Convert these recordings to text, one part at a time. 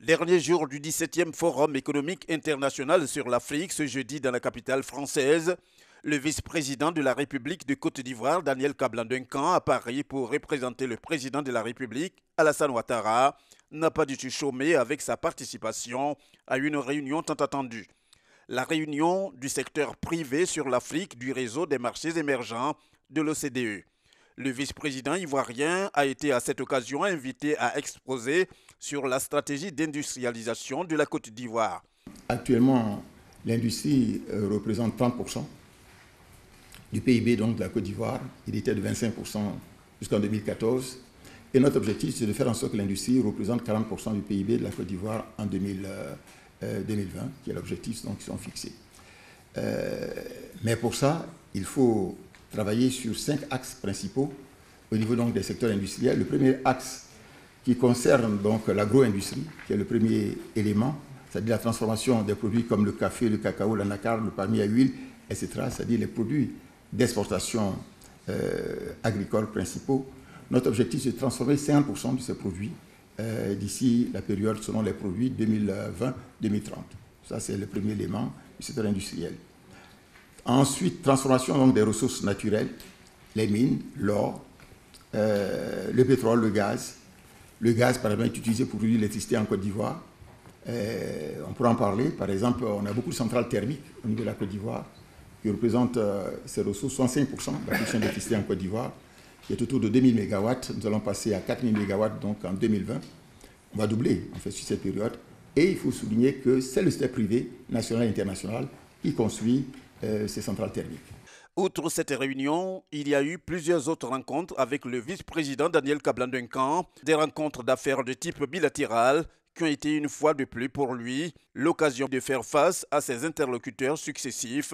Dernier jour du 17e Forum économique international sur l'Afrique, ce jeudi dans la capitale française. Le vice-président de la République de Côte d'Ivoire, Daniel Kablan-Duncan, à Paris pour représenter le président de la République, Alassane Ouattara, n'a pas du tout chômé avec sa participation à une réunion tant attendue. La réunion du secteur privé sur l'Afrique du réseau des marchés émergents de l'OCDE. Le vice-président ivoirien a été à cette occasion invité à exposer sur la stratégie d'industrialisation de la Côte d'Ivoire. Actuellement, l'industrie représente 30% du PIB donc, de la Côte d'Ivoire. Il était de 25% jusqu'en 2014. Et notre objectif, c'est de faire en sorte que l'industrie représente 40% du PIB de la Côte d'Ivoire en 2020, qui est l'objectif qui sont fixés. Mais pour ça, il faut travailler sur 5 axes principaux au niveau donc, des secteurs industriels. Le premier axe qui concerne donc l'agro-industrie, qui est le premier élément, c'est-à-dire la transformation des produits comme le café, le cacao, l'anacarde, le palmier à huile, etc., c'est-à-dire les produits d'exportation agricole principaux. Notre objectif, c'est de transformer 50% de ces produits d'ici la période selon les produits 2020-2030. Ça, c'est le premier élément du secteur industriel. Ensuite, transformation donc, des ressources naturelles, les mines, l'or, le pétrole, le gaz. Le gaz, par exemple, est utilisé pour produire l'électricité en Côte d'Ivoire. On pourra en parler. Par exemple, on a beaucoup de centrales thermiques au niveau de la Côte d'Ivoire qui représentent ces ressources, 65% de la production d'électricité en Côte d'Ivoire, qui est autour de 2000 MW. Nous allons passer à 4000 MW donc, en 2020. On va doubler en fait, sur cette période. Et il faut souligner que c'est le secteur privé, national et international, qui construit ces centrales thermiques. Outre cette réunion, il y a eu plusieurs autres rencontres avec le vice-président Daniel Kablan-Duncan, des rencontres d'affaires de type bilatéral qui ont été une fois de plus pour lui l'occasion de faire face à ses interlocuteurs successifs,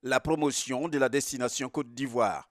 la promotion de la destination Côte d'Ivoire.